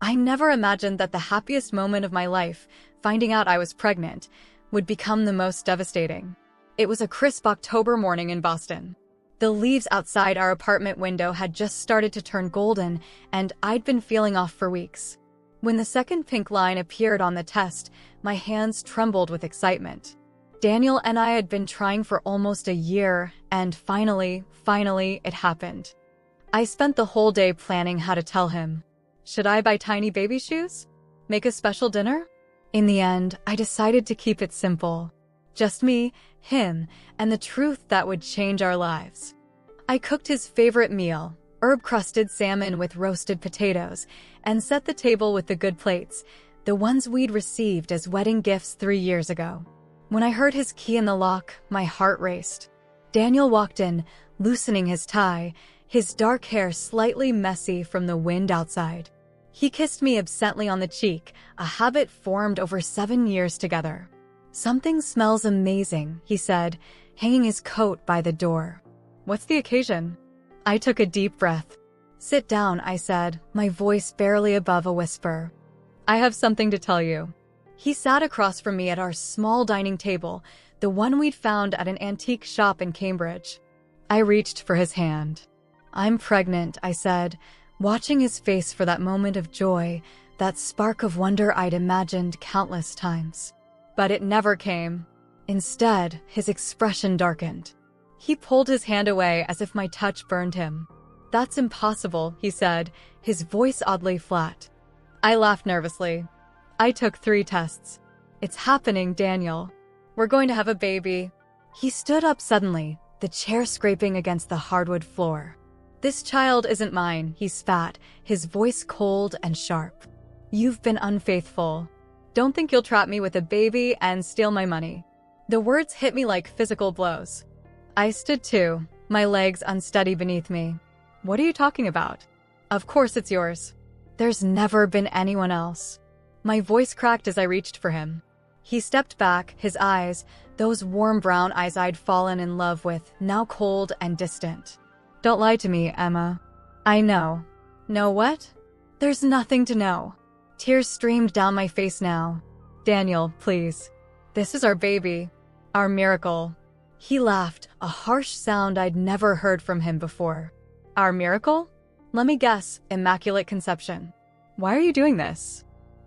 I never imagined that the happiest moment of my life, finding out I was pregnant, would become the most devastating. It was a crisp October morning in Boston. The leaves outside our apartment window had just started to turn golden, and I'd been feeling off for weeks. When the second pink line appeared on the test, my hands trembled with excitement. Daniel and I had been trying for almost a year, and finally, it happened. I spent the whole day planning how to tell him. Should I buy tiny baby shoes? Make a special dinner? In the end, I decided to keep it simple. Just me, him, and the truth that would change our lives. I cooked his favorite meal, herb-crusted salmon with roasted potatoes, and set the table with the good plates, the ones we'd received as wedding gifts 3 years ago. When I heard his key in the lock, my heart raced. Daniel walked in, loosening his tie, his dark hair slightly messy from the wind outside. He kissed me absently on the cheek, a habit formed over 7 years together. "Something smells amazing," he said, hanging his coat by the door. "What's the occasion?" I took a deep breath. "Sit down," I said, my voice barely above a whisper. "I have something to tell you." He sat across from me at our small dining table, the one we'd found at an antique shop in Cambridge. I reached for his hand. "I'm pregnant," I said, watching his face for that moment of joy, that spark of wonder I'd imagined countless times. But it never came. Instead, his expression darkened. He pulled his hand away as if my touch burned him. "That's impossible," he said, his voice oddly flat. I laughed nervously. "I took 3 tests. It's happening, Daniel. We're going to have a baby." He stood up suddenly, the chair scraping against the hardwood floor. "This child isn't mine," he spat, his voice cold and sharp. "You've been unfaithful. Don't think you'll trap me with a baby and steal my money." The words hit me like physical blows. I stood too, my legs unsteady beneath me. "What are you talking about?" "Of course it's yours. There's never been anyone else." My voice cracked as I reached for him. He stepped back, his eyes, those warm brown eyes I'd fallen in love with, now cold and distant. "Don't lie to me, Emma." "I know." "Know what?" "There's nothing to know." Tears streamed down my face now. "Daniel, please. This is our baby. Our miracle." He laughed, a harsh sound I'd never heard from him before. "Our miracle? Let me guess, Immaculate Conception." "Why are you doing this?"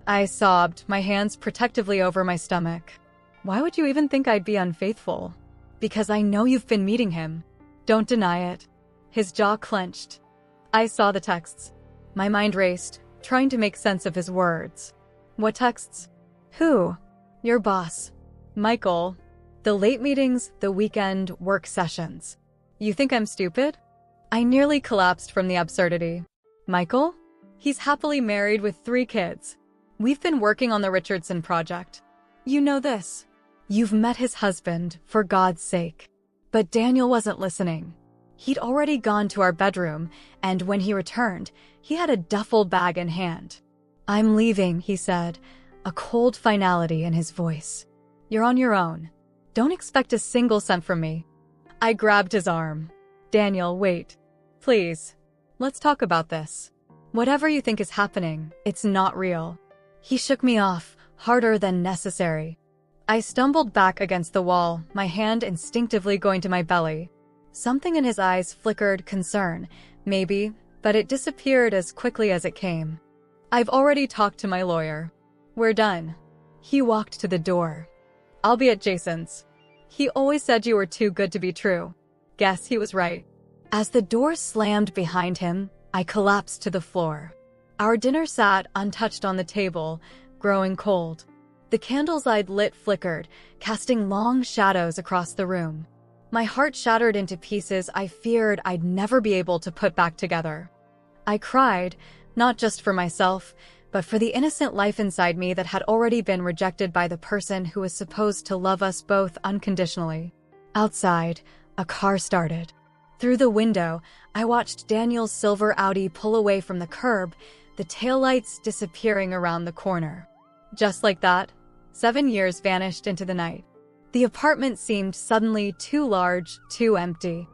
I sobbed, my hands protectively over my stomach. "Why would you even think I'd be unfaithful?" "Because I know you've been meeting him. Don't deny it." His jaw clenched. I saw the texts. My mind raced, trying to make sense of his words. "What texts?" "Who?" "Your boss. Michael. The late meetings, the weekend work sessions." "You think I'm stupid?" I nearly collapsed from the absurdity. "Michael? He's happily married with 3 kids. We've been working on the Richardson project. You know this. You've met his husband, for God's sake." But Daniel wasn't listening. He'd already gone to our bedroom, and when he returned, he had a duffel bag in hand. "I'm leaving," he said, a cold finality in his voice. "You're on your own. Don't expect a single cent from me." I grabbed his arm. "Daniel, wait. Please. Let's talk about this. Whatever you think is happening, it's not real." He shook me off, harder than necessary. I stumbled back against the wall, my hand instinctively going to my belly. Something in his eyes flickered concern, maybe, but it disappeared as quickly as it came. "I've already talked to my lawyer. We're done." He walked to the door. "I'll be at Jason's. He always said you were too good to be true." Guess he was right. As the door slammed behind him, I collapsed to the floor. Our dinner sat untouched on the table, growing cold. The candles I'd lit flickered, casting long shadows across the room. My heart shattered into pieces I feared I'd never be able to put back together. I cried, not just for myself, but for the innocent life inside me that had already been rejected by the person who was supposed to love us both unconditionally. Outside, a car started. Through the window, I watched Daniel's silver Audi pull away from the curb, the taillights disappearing around the corner. Just like that, 7 years vanished into the night. The apartment seemed suddenly too large, too empty.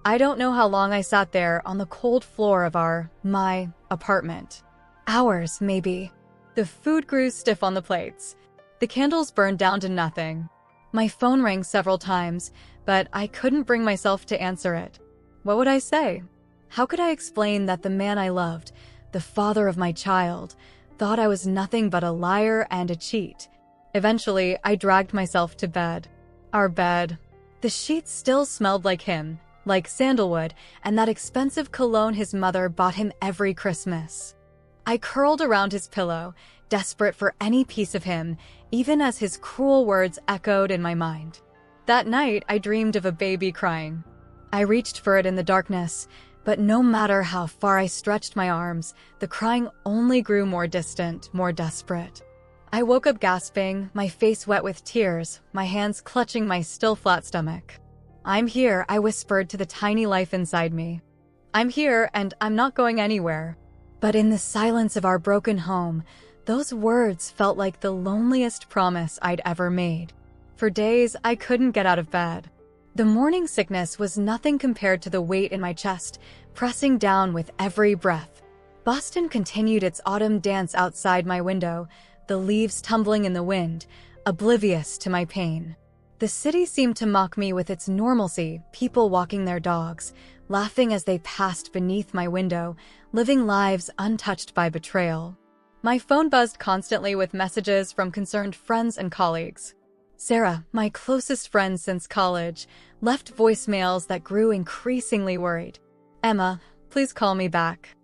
I don't know how long I sat there on the cold floor of my apartment. Hours, maybe. The food grew stiff on the plates. The candles burned down to nothing. My phone rang several times, but I couldn't bring myself to answer it. What would I say? How could I explain that the man I loved, the father of my child, thought I was nothing but a liar and a cheat? Eventually, I dragged myself to bed. Our bed. The sheets still smelled like him, like sandalwood, and that expensive cologne his mother bought him every Christmas. I curled around his pillow, desperate for any piece of him, even as his cruel words echoed in my mind. That night, I dreamed of a baby crying. I reached for it in the darkness, but no matter how far I stretched my arms, the crying only grew more distant, more desperate. I woke up gasping, my face wet with tears, my hands clutching my still flat stomach. "I'm here," I whispered to the tiny life inside me. "I'm here, and I'm not going anywhere." But in the silence of our broken home, those words felt like the loneliest promise I'd ever made. For days, I couldn't get out of bed. The morning sickness was nothing compared to the weight in my chest, pressing down with every breath. Boston continued its autumn dance outside my window, the leaves tumbling in the wind, oblivious to my pain. The city seemed to mock me with its normalcy, people walking their dogs, laughing as they passed beneath my window, living lives untouched by betrayal. My phone buzzed constantly with messages from concerned friends and colleagues. Sarah, my closest friend since college, left voicemails that grew increasingly worried. "Emma, please call me back.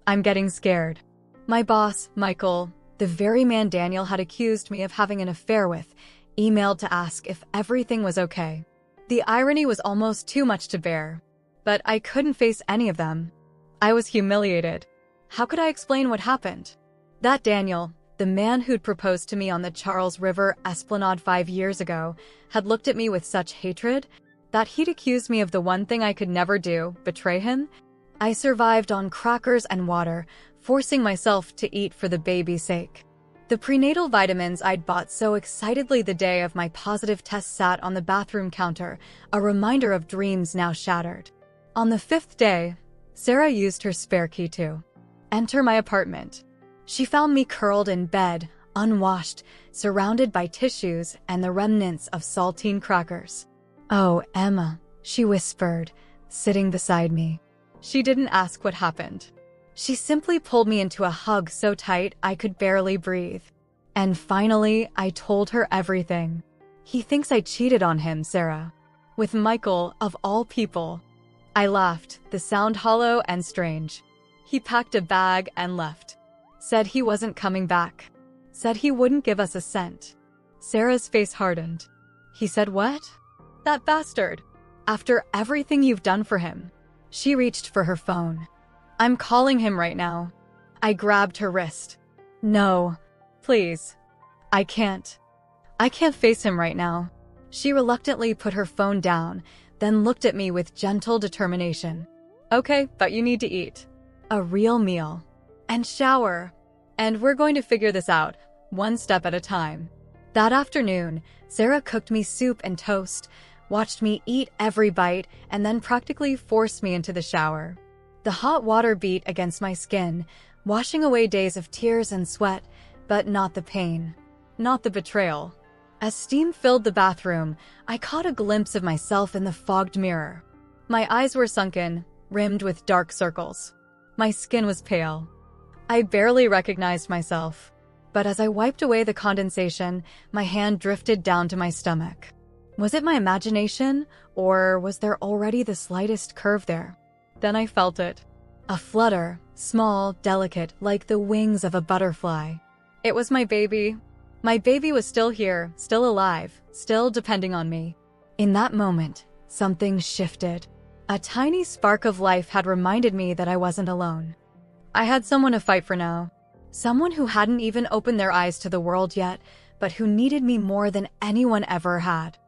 I'm getting scared." My boss, Michael, the very man Daniel had accused me of having an affair with, emailed to ask if everything was okay. The irony was almost too much to bear, but I couldn't face any of them. I was humiliated. How could I explain what happened? That Daniel, the man who'd proposed to me on the Charles River Esplanade 5 years ago, had looked at me with such hatred that he'd accused me of the one thing I could never do, betray him. I survived on crackers and water, forcing myself to eat for the baby's sake. The prenatal vitamins I'd bought so excitedly the day of my positive test sat on the bathroom counter, a reminder of dreams now shattered. On the 5th day, Sarah used her spare key to enter my apartment. She found me curled in bed, unwashed, surrounded by tissues and the remnants of saltine crackers. "Oh, Emma," she whispered, sitting beside me. She didn't ask what happened. She simply pulled me into a hug so tight I could barely breathe. And finally, I told her everything. "He thinks I cheated on him, Sarah. With Michael, of all people." I laughed, the sound hollow and strange. He packed a bag and left. Said he wasn't coming back. Said he wouldn't give us a cent. Sarah's face hardened. "He said what?" "That bastard. After everything you've done for him." She reached for her phone. "I'm calling him right now." I grabbed her wrist. "No, please. I can't. I can't face him right now." She reluctantly put her phone down, then looked at me with gentle determination. "Okay, but you need to eat. A real meal. And shower. And we're going to figure this out, one step at a time." That afternoon, Sarah cooked me soup and toast, watched me eat every bite, and then practically forced me into the shower. The hot water beat against my skin, washing away days of tears and sweat, but not the pain, not the betrayal. As steam filled the bathroom, I caught a glimpse of myself in the fogged mirror. My eyes were sunken, rimmed with dark circles. My skin was pale. I barely recognized myself, but as I wiped away the condensation, my hand drifted down to my stomach. Was it my imagination, or was there already the slightest curve there? Then I felt it. A flutter, small, delicate, like the wings of a butterfly. It was my baby. My baby was still here, still alive, still depending on me. In that moment, something shifted. A tiny spark of life had reminded me that I wasn't alone. I had someone to fight for now. Someone who hadn't even opened their eyes to the world yet, but who needed me more than anyone ever had.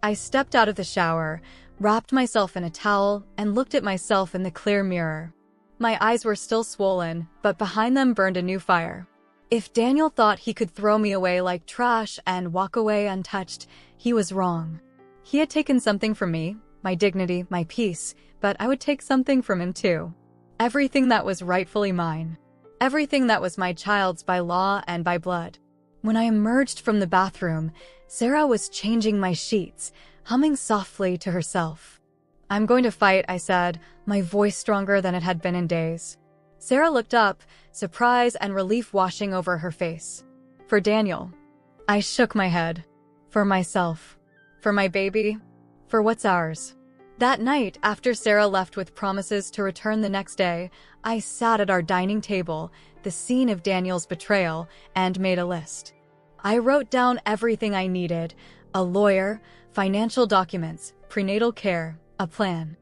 I stepped out of the shower, wrapped myself in a towel, and looked at myself in the clear mirror. My eyes were still swollen, but behind them burned a new fire. If Daniel thought he could throw me away like trash and walk away untouched, he was wrong. He had taken something from me, my dignity, my peace, but I would take something from him too. Everything that was rightfully mine. everything that was my child's by law and by blood. When I emerged from the bathroom, Sarah was changing my sheets, humming softly to herself. "I'm going to fight," I said, my voice stronger than it had been in days. Sarah looked up, surprise and relief washing over her face. "For Daniel." I shook my head. "For myself. For my baby. For what's ours." That night, after Sarah left with promises to return the next day, I sat at our dining table, the scene of Daniel's betrayal, and made a list. I wrote down everything I needed: a lawyer, financial documents, prenatal care, a plan.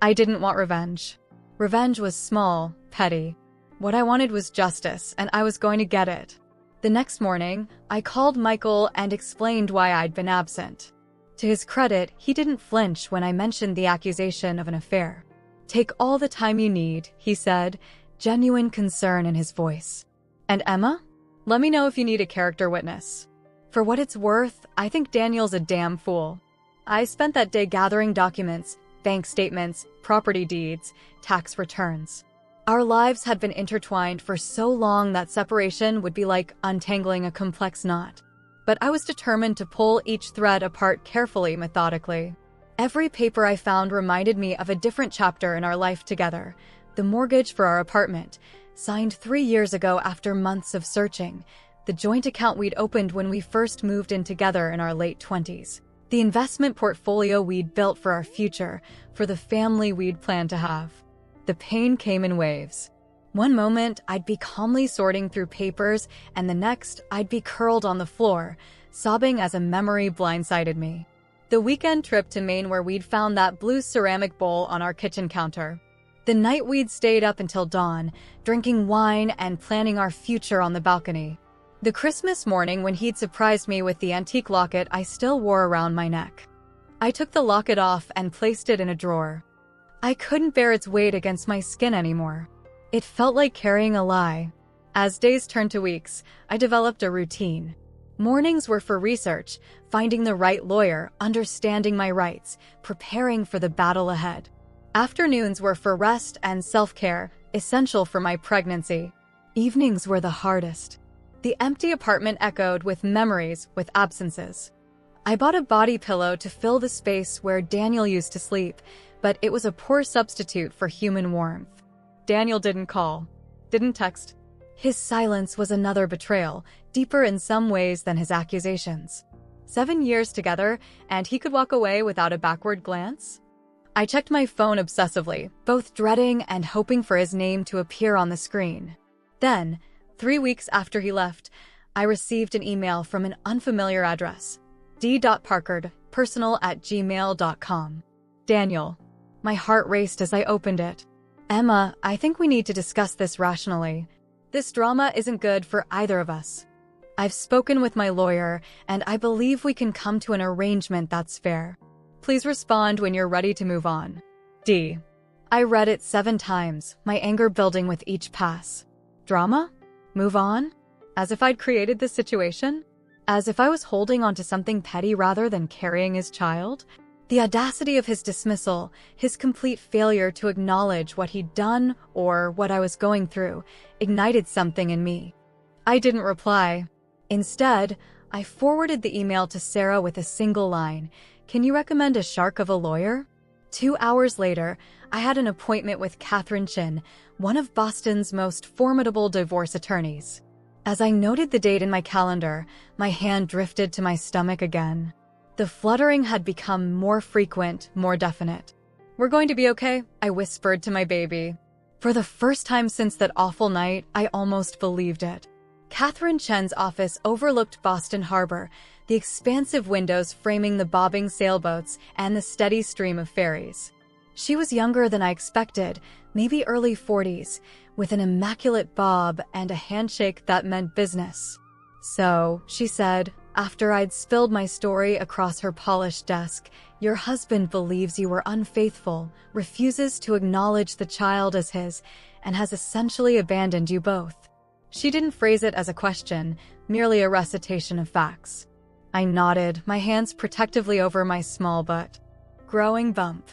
I didn't want revenge. Revenge was small, petty. What I wanted was justice, and I was going to get it. The next morning, I called Michael and explained why I'd been absent. To his credit, he didn't flinch when I mentioned the accusation of an affair. "Take all the time you need," he said, genuine concern in his voice. "And Emma? Let me know if you need a character witness. For what it's worth, I think Daniel's a damn fool." I spent that day gathering documents, bank statements, property deeds, tax returns. Our lives had been intertwined for so long that separation would be like untangling a complex knot. But I was determined to pull each thread apart carefully, methodically. Every paper I found reminded me of a different chapter in our life together: the mortgage for our apartment, signed 3 years ago after months of searching; the joint account we'd opened when we first moved in together in our late 20s; the investment portfolio we'd built for our future, for the family we'd planned to have. The pain came in waves. One moment, I'd be calmly sorting through papers, and the next, I'd be curled on the floor, sobbing as a memory blindsided me. The weekend trip to Maine where we'd found that blue ceramic bowl on our kitchen counter. The night we'd stayed up until dawn, drinking wine and planning our future on the balcony. The Christmas morning when he'd surprised me with the antique locket I still wore around my neck. I took the locket off and placed it in a drawer. I couldn't bear its weight against my skin anymore. It felt like carrying a lie. As days turned to weeks, I developed a routine. Mornings were for research, finding the right lawyer, understanding my rights, preparing for the battle ahead. Afternoons were for rest and self-care, essential for my pregnancy. Evenings were the hardest. The empty apartment echoed with memories, with absences. I bought a body pillow to fill the space where Daniel used to sleep, but it was a poor substitute for human warmth. Daniel didn't call, didn't text. His silence was another betrayal, deeper in some ways than his accusations. 7 years together, and he could walk away without a backward glance? I checked my phone obsessively, both dreading and hoping for his name to appear on the screen. Then, 3 weeks after he left, I received an email from an unfamiliar address: d.parkard personal@gmail.com. Daniel. My heart raced as I opened it. "Emma, I think we need to discuss this rationally. This drama isn't good for either of us. I've spoken with my lawyer, and I believe we can come to an arrangement that's fair. Please respond when you're ready to move on. D." I read it 7 times, my anger building with each pass. Drama? Move on? As if I'd created this situation? As if I was holding onto something petty rather than carrying his child? The audacity of his dismissal, his complete failure to acknowledge what he'd done or what I was going through, ignited something in me. I didn't reply. Instead, I forwarded the email to Sarah with a single line: "Can you recommend a shark of a lawyer?" 2 hours later, I had an appointment with Catherine Chin, one of Boston's most formidable divorce attorneys. As I noted the date in my calendar, my hand drifted to my stomach again. The fluttering had become more frequent, more definite. "We're going to be okay," I whispered to my baby. For the first time since that awful night, I almost believed it. Catherine Chen's office overlooked Boston Harbor, the expansive windows framing the bobbing sailboats and the steady stream of ferries. She was younger than I expected, maybe early 40s, with an immaculate bob and a handshake that meant business. "So," she said, after I'd spilled my story across her polished desk, "your husband believes you were unfaithful, refuses to acknowledge the child as his, and has essentially abandoned you both." She didn't phrase it as a question, merely a recitation of facts. I nodded, my hands protectively over my small but growing bump.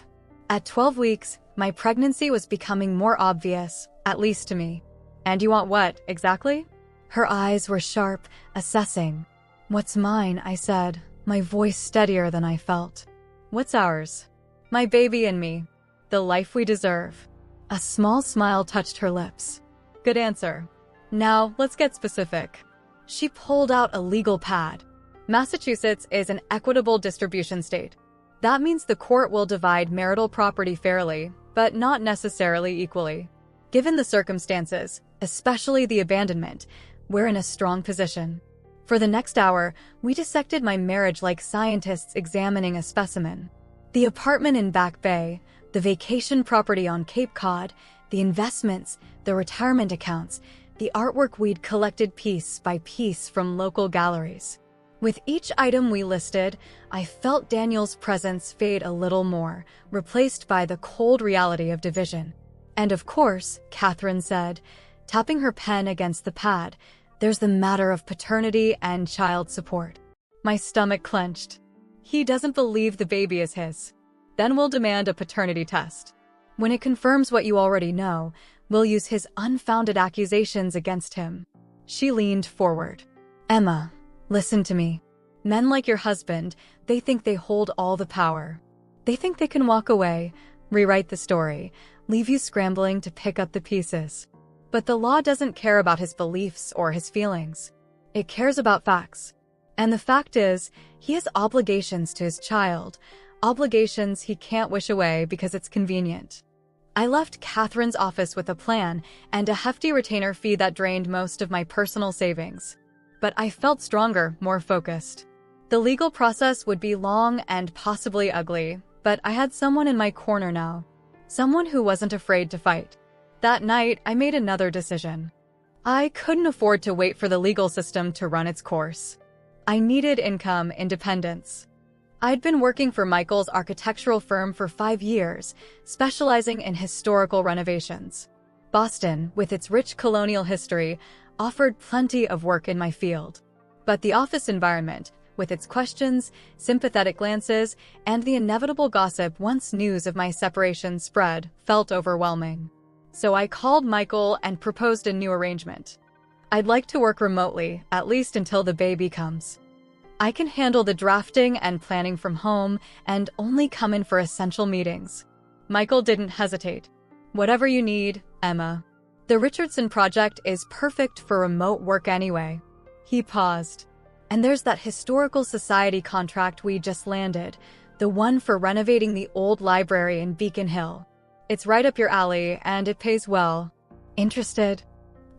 At 12 weeks, my pregnancy was becoming more obvious, at least to me. And you want what, exactly? Her eyes were sharp, assessing. What's mine, I said, my voice steadier than I felt. What's ours? My baby and me. The life we deserve. A small smile touched her lips. Good answer. Now, let's get specific. She pulled out a legal pad. Massachusetts is an equitable distribution state. That means the court will divide marital property fairly, but not necessarily equally. Given the circumstances, especially the abandonment, we're in a strong position. For the next hour, we dissected my marriage like scientists examining a specimen. The apartment in Back Bay, the vacation property on Cape Cod, the investments, the retirement accounts, the artwork we'd collected piece by piece from local galleries. With each item we listed, I felt Daniel's presence fade a little more, replaced by the cold reality of division. And of course, Catherine said, tapping her pen against the pad, there's the matter of paternity and child support. My stomach clenched. He doesn't believe the baby is his. Then we'll demand a paternity test. When it confirms what you already know, we'll use his unfounded accusations against him. She leaned forward. Emma, listen to me. Men like your husband, they think they hold all the power. They think they can walk away, rewrite the story, leave you scrambling to pick up the pieces. But the law doesn't care about his beliefs or his feelings. It cares about facts. And the fact is, he has obligations to his child, obligations he can't wish away because it's convenient. I left Catherine's office with a plan and a hefty retainer fee that drained most of my personal savings. But I felt stronger, more focused. The legal process would be long and possibly ugly, but I had someone in my corner now. Someone who wasn't afraid to fight. That night, I made another decision. I couldn't afford to wait for the legal system to run its course. I needed income independence. I'd been working for Michael's architectural firm for 5 years, specializing in historical renovations. Boston, with its rich colonial history, offered plenty of work in my field. But the office environment, with its questions, sympathetic glances, and the inevitable gossip once news of my separation spread, felt overwhelming. So I called Michael and proposed a new arrangement. I'd like to work remotely, at least until the baby comes. I can handle the drafting and planning from home and only come in for essential meetings. Michael didn't hesitate. Whatever you need, Emma. The Richardson Project is perfect for remote work anyway. He paused. And there's that historical society contract we just landed, the one for renovating the old library in Beacon Hill. It's right up your alley, and it pays well. Interested?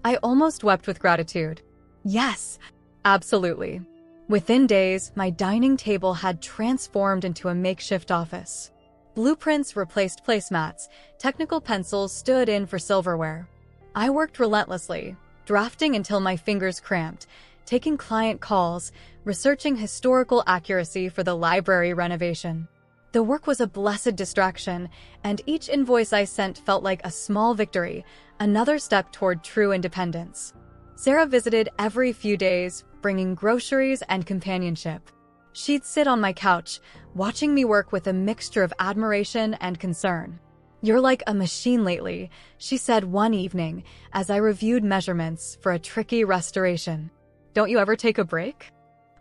I almost wept with gratitude. Yes, absolutely. Within days, my dining table had transformed into a makeshift office. Blueprints replaced placemats, technical pencils stood in for silverware. I worked relentlessly, drafting until my fingers cramped, taking client calls, researching historical accuracy for the library renovation. The work was a blessed distraction, and each invoice I sent felt like a small victory, another step toward true independence. Sarah visited every few days, bringing groceries and companionship. She'd sit on my couch, watching me work with a mixture of admiration and concern. "You're like a machine lately," she said one evening as I reviewed measurements for a tricky restoration. "Don't you ever take a break?"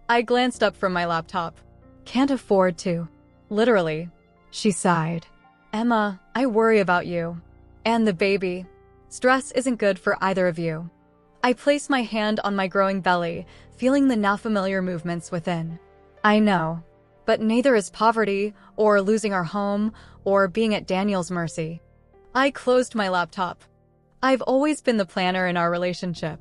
I glanced up from my laptop. "Can't afford to." "Literally," she sighed. "Emma, I worry about you. And the baby. Stress isn't good for either of you." I placed my hand on my growing belly, feeling the now familiar movements within. "I know. But neither is poverty, or losing our home, or being at Daniel's mercy." I closed my laptop. I've always been the planner in our relationship.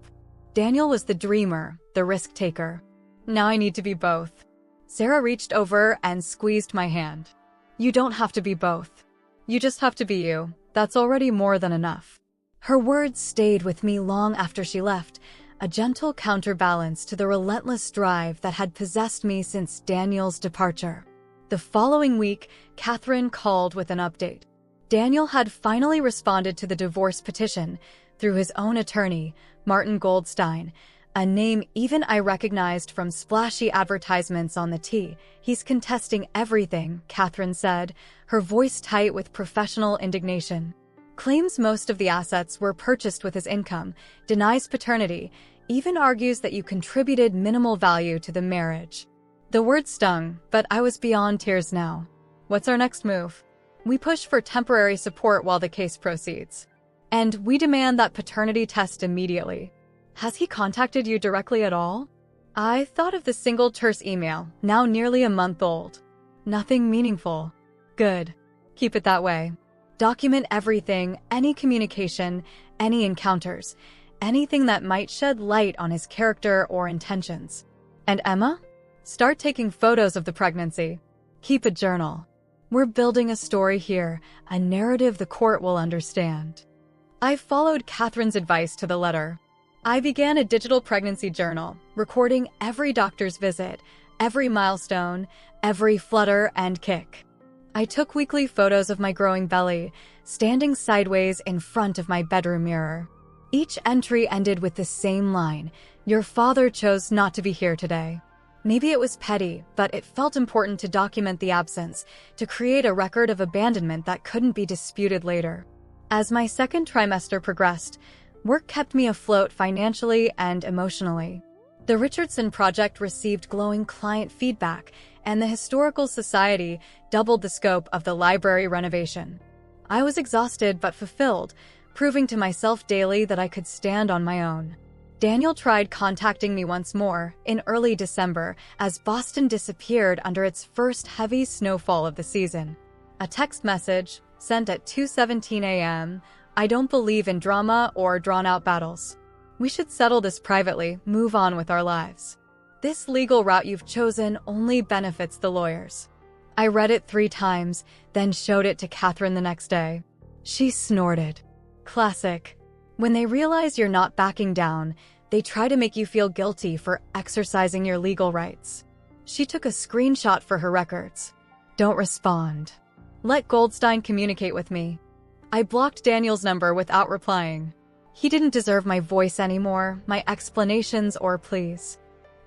Daniel was the dreamer, the risk-taker. Now I need to be both. Sarah reached over and squeezed my hand. "You don't have to be both. You just have to be you. That's already more than enough." Her words stayed with me long after she left, a gentle counterbalance to the relentless drive that had possessed me since Daniel's departure. The following week, Catherine called with an update. Daniel had finally responded to the divorce petition through his own attorney, Martin Goldstein, a name even I recognized from splashy advertisements on the T. "He's contesting everything," Catherine said, her voice tight with professional indignation. Claims most of the assets were purchased with his income, denies paternity, even argues that you contributed minimal value to the marriage. The word stung, but I was beyond tears now. What's our next move? We push for temporary support while the case proceeds. And we demand that paternity test immediately. Has he contacted you directly at all? I thought of the single terse email, now nearly a month old. Nothing meaningful. Good. Keep it that way. Document everything, any communication, any encounters, anything that might shed light on his character or intentions. And Emma? Start taking photos of the pregnancy. Keep a journal. We're building a story here, a narrative the court will understand. I followed Catherine's advice to the letter. I began a digital pregnancy journal, recording every doctor's visit, every milestone, every flutter and kick. I took weekly photos of my growing belly, standing sideways in front of my bedroom mirror. Each entry ended with the same line, "Your father chose not to be here today." Maybe it was petty, but it felt important to document the absence, to create a record of abandonment that couldn't be disputed later. As my second trimester progressed, work kept me afloat financially and emotionally. The Richardson Project received glowing client feedback, and the Historical Society doubled the scope of the library renovation. I was exhausted but fulfilled, proving to myself daily that I could stand on my own. Daniel tried contacting me once more in early December as Boston disappeared under its first heavy snowfall of the season. A text message, sent at 2:17 a.m., "I don't believe in drama or drawn-out battles. We should settle this privately, move on with our lives. This legal route you've chosen only benefits the lawyers." I read it 3 times, then showed it to Catherine the next day. She snorted. Classic. When they realize you're not backing down, they try to make you feel guilty for exercising your legal rights. She took a screenshot for her records. Don't respond. Let Goldstein communicate with me. I blocked Daniel's number without replying. He didn't deserve my voice anymore, my explanations or pleas.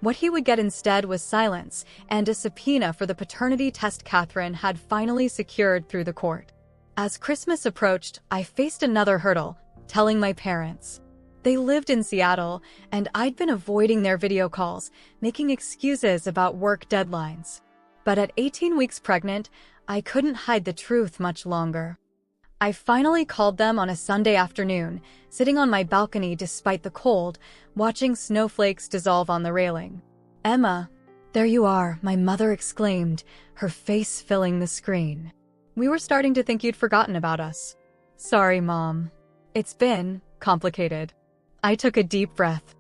What he would get instead was silence and a subpoena for the paternity test Catherine had finally secured through the court. As Christmas approached, I faced another hurdle, telling my parents. They lived in Seattle, and I'd been avoiding their video calls, making excuses about work deadlines. But at 18 weeks pregnant, I couldn't hide the truth much longer. I finally called them on a Sunday afternoon, sitting on my balcony despite the cold, watching snowflakes dissolve on the railing. "Emma, there you are," my mother exclaimed, her face filling the screen. "We were starting to think you'd forgotten about us." "Sorry, Mom. It's been complicated." I took a deep breath.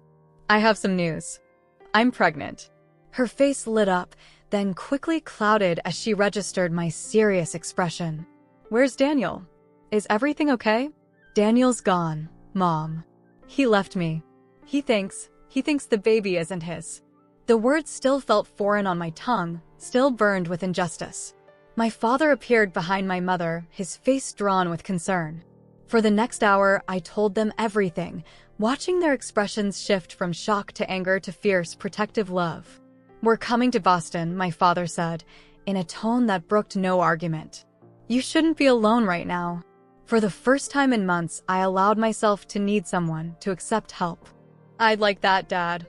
"I have some news. I'm pregnant." Her face lit up, then quickly clouded as she registered my serious expression. "Where's Daniel? Is everything okay?" "Daniel's gone, Mom. He left me. He thinks the baby isn't his." The words still felt foreign on my tongue, still burned with injustice. My father appeared behind my mother, his face drawn with concern. For the next hour, I told them everything, watching their expressions shift from shock to anger to fierce, protective love. "We're coming to Boston," my father said, in a tone that brooked no argument. "You shouldn't be alone right now." For the first time in months, I allowed myself to need someone, to accept help. "I'd like that, Dad.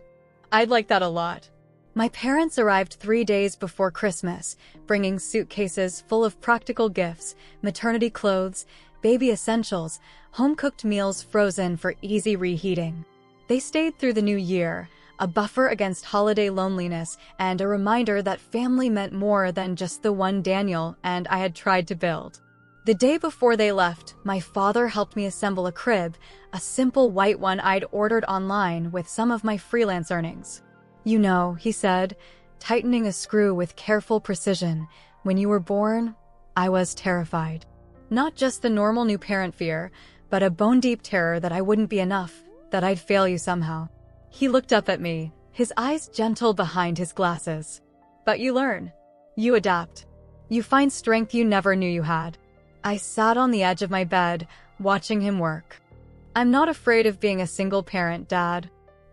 I'd like that a lot." My parents arrived 3 days before Christmas, bringing suitcases full of practical gifts, maternity clothes, baby essentials, home-cooked meals frozen for easy reheating. They stayed through the new year, a buffer against holiday loneliness and a reminder that family meant more than just the one Daniel and I had tried to build. The day before they left, my father helped me assemble a crib, a simple white one I'd ordered online with some of my freelance earnings. "You know," he said, tightening a screw with careful precision, "when you were born, I was terrified. Not just the normal new parent fear, but a bone-deep terror that I wouldn't be enough, that I'd fail you somehow." He looked up at me, his eyes gentle behind his glasses. "But you learn. You adapt. You find strength you never knew you had." I sat on the edge of my bed, watching him work. "I'm not afraid of being a single parent, Dad.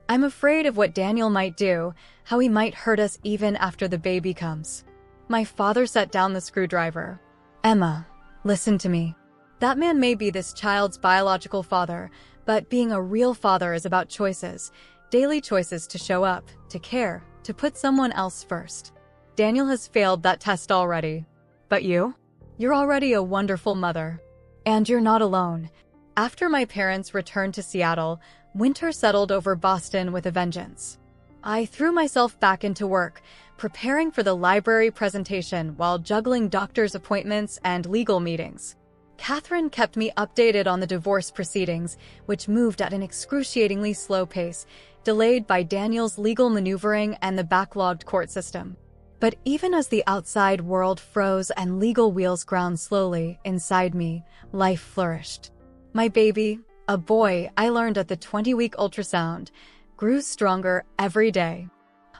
I'm afraid of what Daniel might do, how he might hurt us even after the baby comes." My father set down the screwdriver. "Emma, listen to me. That man may be this child's biological father, but being a real father is about choices, daily choices to show up, to care, to put someone else first. Daniel has failed that test already. But you? You're already a wonderful mother. And you're not alone. After my parents returned to Seattle, winter settled over Boston with a vengeance. I threw myself back into work, preparing for the library presentation while juggling doctor's appointments and legal meetings. Catherine kept me updated on the divorce proceedings, which moved at an excruciatingly slow pace, delayed by Daniel's legal maneuvering and the backlogged court system. But even as the outside world froze and legal wheels ground slowly, inside me, life flourished. My baby, a boy I learned at the 20-week ultrasound, grew stronger every day.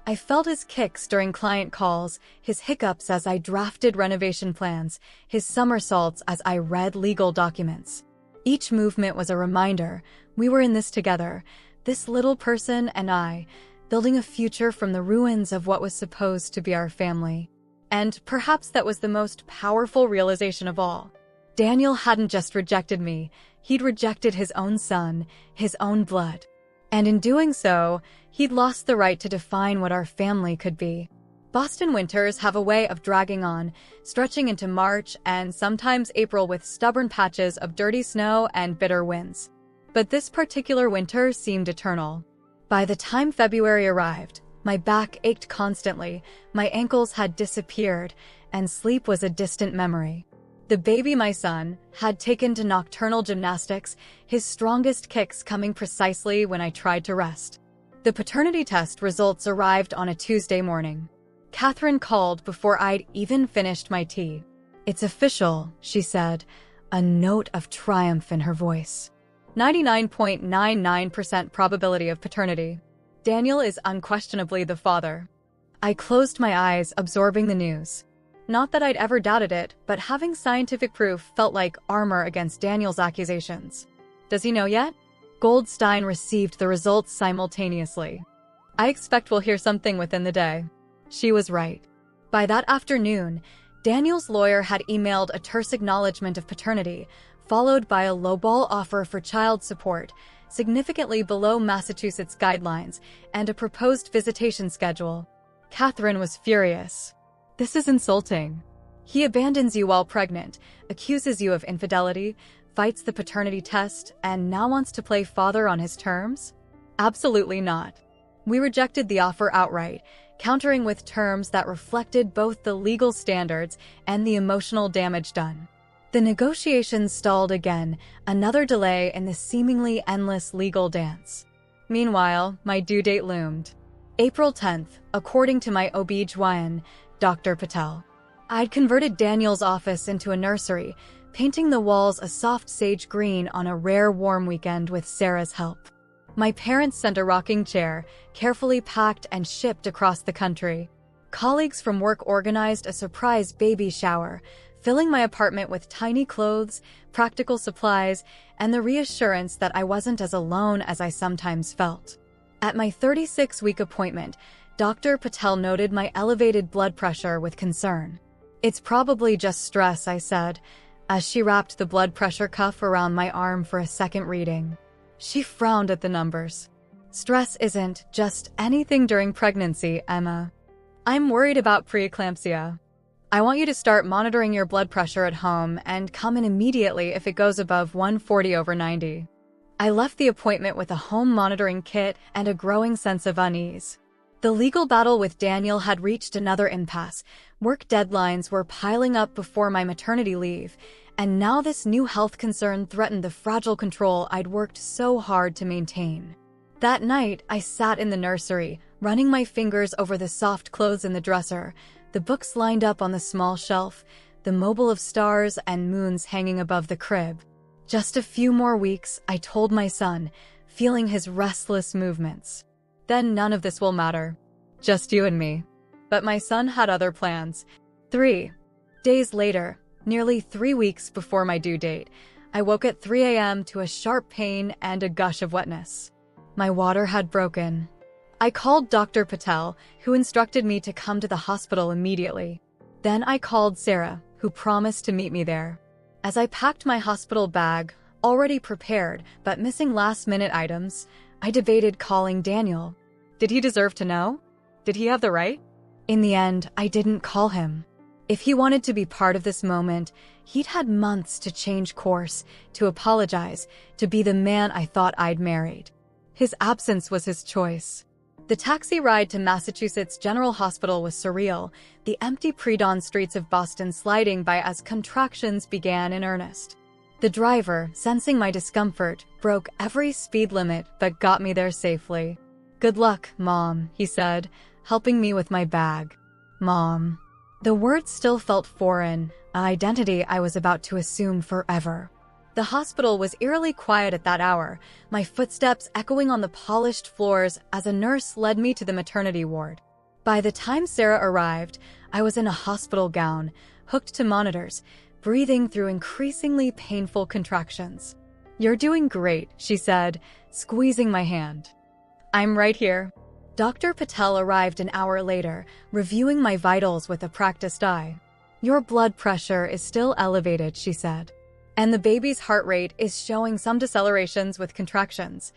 I felt his kicks during client calls, his hiccups as I drafted renovation plans, his somersaults as I read legal documents. Each movement was a reminder we were in this together, this little person and I, building a future from the ruins of what was supposed to be our family. And perhaps that was the most powerful realization of all. Daniel hadn't just rejected me, he'd rejected his own son, his own blood. And in doing so, he'd lost the right to define what our family could be. Boston winters have a way of dragging on, stretching into March and sometimes April with stubborn patches of dirty snow and bitter winds. But this particular winter seemed eternal. By the time February arrived, my back ached constantly, my ankles had disappeared, and sleep was a distant memory. The baby, my son, had taken to nocturnal gymnastics, his strongest kicks coming precisely when I tried to rest. The paternity test results arrived on a Tuesday morning. Catherine called before I'd even finished my tea. "It's official," she said, a note of triumph in her voice. 99.99% probability of paternity. Daniel is unquestionably the father. I closed my eyes, absorbing the news. Not that I'd ever doubted it, but having scientific proof felt like armor against Daniel's accusations. Does he know yet? Goldstein received the results simultaneously. "I expect we'll hear something within the day." She was right. By that afternoon, Daniel's lawyer had emailed a terse acknowledgement of paternity, followed by a lowball offer for child support, significantly below Massachusetts guidelines, and a proposed visitation schedule. Catherine was furious. "This is insulting. He abandons you while pregnant, accuses you of infidelity, fights the paternity test, and now wants to play father on his terms? Absolutely not." We rejected the offer outright, countering with terms that reflected both the legal standards and the emotional damage done. The negotiations stalled again, another delay in the seemingly endless legal dance. Meanwhile, my due date loomed. April 10th, according to my OB-GYN, Dr. Patel. I'd converted Daniel's office into a nursery, painting the walls a soft sage green on a rare warm weekend with Sarah's help. My parents sent a rocking chair, carefully packed and shipped across the country. Colleagues from work organized a surprise baby shower, filling my apartment with tiny clothes, practical supplies, and the reassurance that I wasn't as alone as I sometimes felt. At my 36-week appointment, Dr. Patel noted my elevated blood pressure with concern. "It's probably just stress," I said, as she wrapped the blood pressure cuff around my arm for a second reading. She frowned at the numbers. "Stress isn't just anything during pregnancy, Emma. I'm worried about preeclampsia. I want you to start monitoring your blood pressure at home and come in immediately if it goes above 140/90. I left the appointment with a home monitoring kit and a growing sense of unease. The legal battle with Daniel had reached another impasse. Work deadlines were piling up before my maternity leave, and now this new health concern threatened the fragile control I'd worked so hard to maintain. That night, I sat in the nursery, running my fingers over the soft clothes in the dresser, the books lined up on the small shelf, the mobile of stars and moons hanging above the crib. "Just a few more weeks," I told my son, feeling his restless movements. "Then none of this will matter. Just you and me." But my son had other plans. 3 days later, nearly 3 weeks before my due date, I woke at 3 a.m. to a sharp pain and a gush of wetness. My water had broken. I called Dr. Patel, who instructed me to come to the hospital immediately. Then I called Sarah, who promised to meet me there. As I packed my hospital bag, already prepared but missing last-minute items, I debated calling Daniel. Did he deserve to know? Did he have the right? In the end, I didn't call him. If he wanted to be part of this moment, he'd had months to change course, to apologize, to be the man I thought I'd married. His absence was his choice. The taxi ride to Massachusetts General Hospital was surreal, the empty pre-dawn streets of Boston sliding by as contractions began in earnest. The driver, sensing my discomfort, broke every speed limit but got me there safely. "Good luck, Mom," he said, helping me with my bag. Mom. The word still felt foreign, an identity I was about to assume forever. The hospital was eerily quiet at that hour, my footsteps echoing on the polished floors as a nurse led me to the maternity ward. By the time Sarah arrived, I was in a hospital gown, hooked to monitors, breathing through increasingly painful contractions. "You're doing great," she said, squeezing my hand. "I'm right here." Dr. Patel arrived an hour later, reviewing my vitals with a practiced eye. "Your blood pressure is still elevated," she said. "And the baby's heart rate is showing some decelerations with contractions.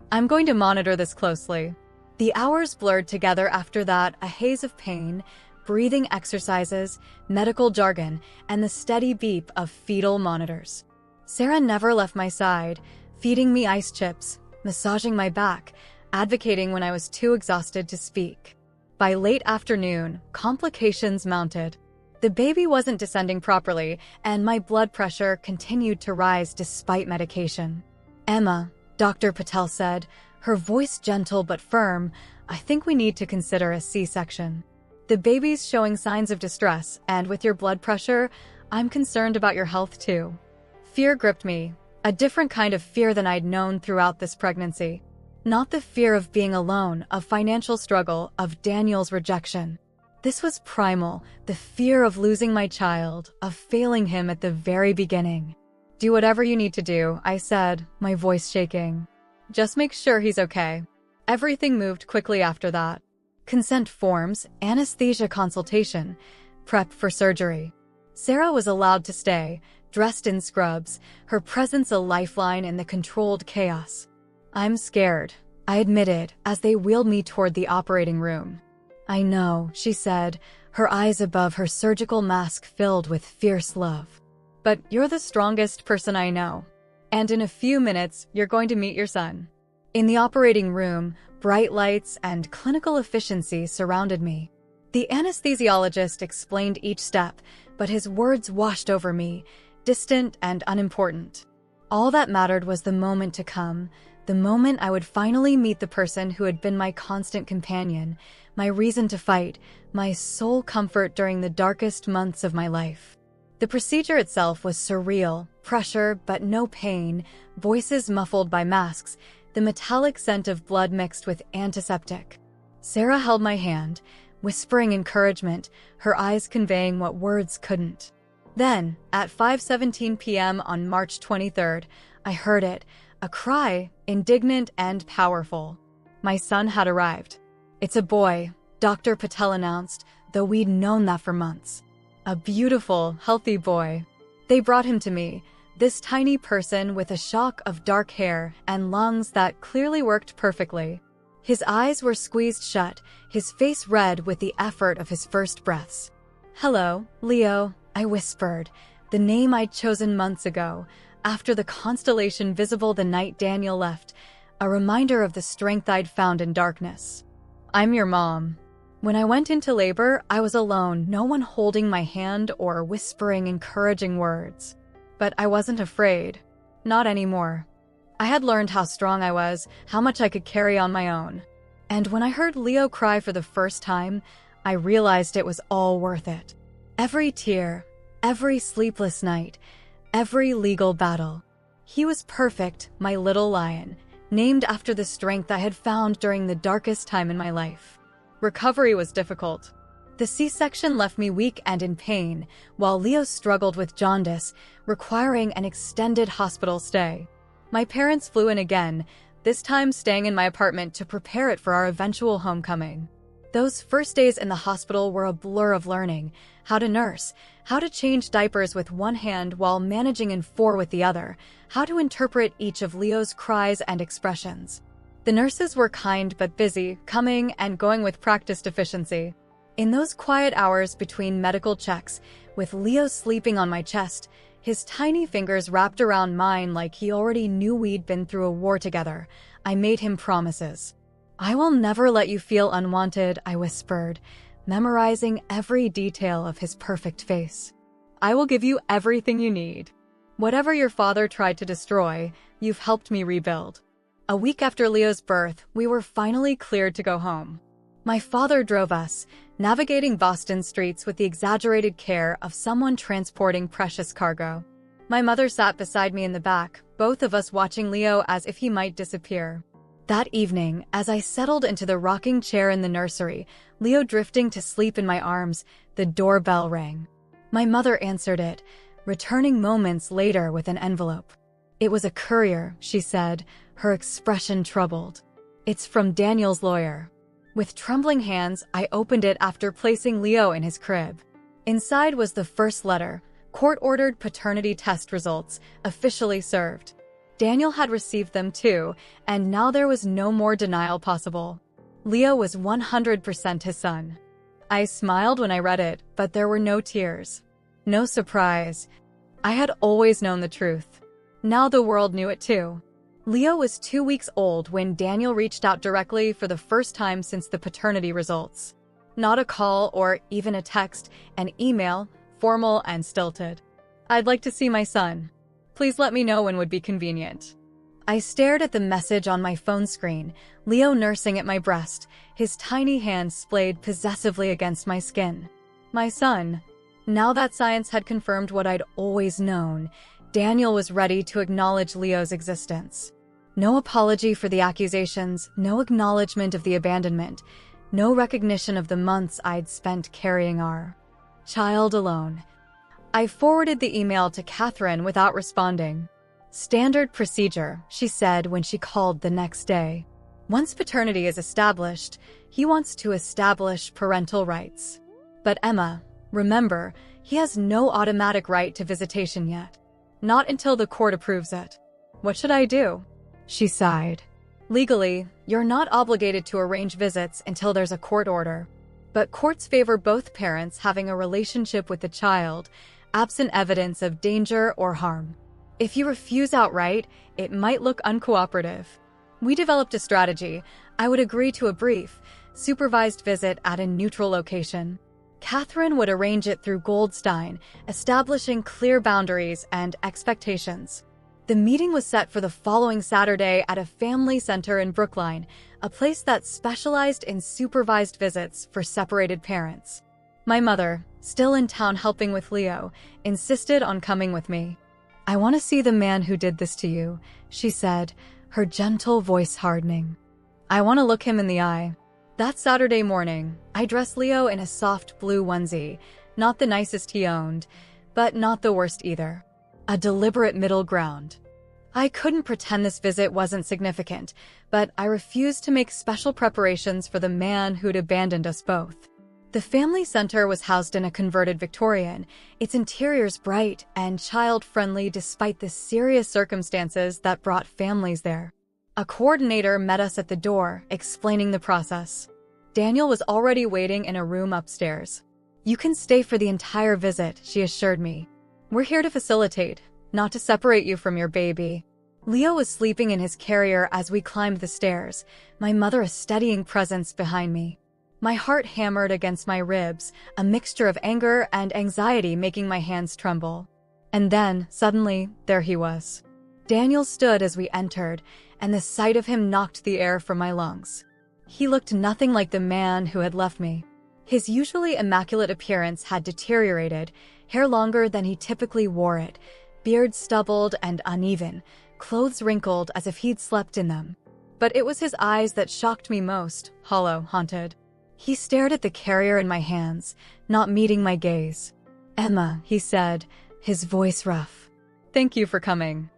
I'm going to monitor this closely." The hours blurred together after that, a haze of pain, breathing exercises, medical jargon, and the steady beep of fetal monitors. Sarah never left my side, feeding me ice chips, massaging my back, advocating when I was too exhausted to speak. By late afternoon, complications mounted. The baby wasn't descending properly, and my blood pressure continued to rise despite medication. "Emma," Dr. Patel said, her voice gentle but firm, "I think we need to consider a C-section. The baby's showing signs of distress, and with your blood pressure, I'm concerned about your health too." Fear gripped me, a different kind of fear than I'd known throughout this pregnancy. Not the fear of being alone, of financial struggle, of Daniel's rejection. This was primal, the fear of losing my child, of failing him at the very beginning. "Do whatever you need to do," I said, my voice shaking. "Just make sure he's okay." Everything moved quickly after that. Consent forms, anesthesia consultation, prep for surgery. Sarah was allowed to stay, dressed in scrubs, her presence a lifeline in the controlled chaos. "I'm scared," I admitted as they wheeled me toward the operating room. "I know," she said, her eyes above her surgical mask filled with fierce love. "But you're the strongest person I know. And in a few minutes, you're going to meet your son." In the operating room, bright lights and clinical efficiency surrounded me. The anesthesiologist explained each step, but his words washed over me, distant and unimportant. All that mattered was the moment to come, the moment I would finally meet the person who had been my constant companion, my reason to fight, my sole comfort during the darkest months of my life. The procedure itself was surreal, pressure but no pain, voices muffled by masks, the metallic scent of blood mixed with antiseptic. Sarah held my hand, whispering encouragement, her eyes conveying what words couldn't. Then, at 5:17 p.m. on March 23rd, I heard it, a cry, indignant and powerful. My son had arrived. "It's a boy," Dr. Patel announced, though we'd known that for months. A beautiful, healthy boy. They brought him to me, this tiny person with a shock of dark hair and lungs that clearly worked perfectly. His eyes were squeezed shut, his face red with the effort of his first breaths. "Hello, Leo," I whispered, the name I'd chosen months ago, after the constellation visible the night Daniel left, a reminder of the strength I'd found in darkness. "I'm your mom." When I went into labor, I was alone, no one holding my hand or whispering encouraging words. But I wasn't afraid. Not anymore. I had learned how strong I was, how much I could carry on my own. And when I heard Leo cry for the first time, I realized it was all worth it. Every tear, every sleepless night, every legal battle. He was perfect, my little lion, named after the strength I had found during the darkest time in my life. Recovery was difficult. The C-section left me weak and in pain, while Leo struggled with jaundice, requiring an extended hospital stay. My parents flew in again, this time staying in my apartment to prepare it for our eventual homecoming. Those first days in the hospital were a blur of learning: how to nurse, how to change diapers with one hand while managing in four with the other, how to interpret each of Leo's cries and expressions. The nurses were kind but busy, coming and going with practiced efficiency. In those quiet hours between medical checks, with Leo sleeping on my chest, his tiny fingers wrapped around mine like he already knew we'd been through a war together, I made him promises. "I will never let you feel unwanted," I whispered, memorizing every detail of his perfect face. "I will give you everything you need. Whatever your father tried to destroy, you've helped me rebuild." A week after Leo's birth, we were finally cleared to go home. My father drove us, navigating Boston streets with the exaggerated care of someone transporting precious cargo. My mother sat beside me in the back, both of us watching Leo as if he might disappear. That evening, as I settled into the rocking chair in the nursery, Leo drifting to sleep in my arms, the doorbell rang. My mother answered it, returning moments later with an envelope. It was a courier, she said, her expression troubled. "It's from Daniel's lawyer." With trembling hands, I opened it after placing Leo in his crib. Inside was the first letter: court-ordered paternity test results, officially served. Daniel had received them too, and now there was no more denial possible. Leo was 100% his son. I smiled when I read it, but there were no tears. No surprise. I had always known the truth. Now the world knew it too. Leo was 2 weeks old when Daniel reached out directly for the first time since the paternity results. Not a call or even a text, an email, formal and stilted. "I'd like to see my son. Please let me know when would be convenient." I stared at the message on my phone screen, Leo nursing at my breast, his tiny hand splayed possessively against my skin. My son. Now that science had confirmed what I'd always known, Daniel was ready to acknowledge Leo's existence. No apology for the accusations, no acknowledgement of the abandonment, no recognition of the months I'd spent carrying our child alone. I forwarded the email to Catherine without responding. "Standard procedure," she said when she called the next day. "Once paternity is established, he wants to establish parental rights. But Emma, remember, he has no automatic right to visitation yet. Not until the court approves it." "What should I do?" She sighed. "Legally, you're not obligated to arrange visits until there's a court order. But courts favor both parents having a relationship with the child, absent evidence of danger or harm. If you refuse outright, it might look uncooperative." We developed a strategy. I would agree to a brief, supervised visit at a neutral location. Catherine would arrange it through Goldstein, establishing clear boundaries and expectations. The meeting was set for the following Saturday at a family center in Brookline, a place that specialized in supervised visits for separated parents. My mother, still in town helping with Leo, insisted on coming with me. "I want to see the man who did this to you," she said, her gentle voice hardening. "I want to look him in the eye." That Saturday morning, I dressed Leo in a soft blue onesie, not the nicest he owned, but not the worst either. A deliberate middle ground. I couldn't pretend this visit wasn't significant, but I refused to make special preparations for the man who'd abandoned us both. The family center was housed in a converted Victorian, its interiors bright and child-friendly despite the serious circumstances that brought families there. A coordinator met us at the door, explaining the process. Daniel was already waiting in a room upstairs. "You can stay for the entire visit," she assured me. "We're here to facilitate, not to separate you from your baby." Leo was sleeping in his carrier as we climbed the stairs, my mother a steadying presence behind me. My heart hammered against my ribs, a mixture of anger and anxiety making my hands tremble. And then, suddenly, there he was. Daniel stood as we entered, and the sight of him knocked the air from my lungs. He looked nothing like the man who had left me. His usually immaculate appearance had deteriorated, hair longer than he typically wore it, beard stubbled and uneven, clothes wrinkled as if he'd slept in them. But it was his eyes that shocked me most, hollow, haunted. He stared at the carrier in my hands, not meeting my gaze. "Emma," he said, his voice rough. "Thank you for coming."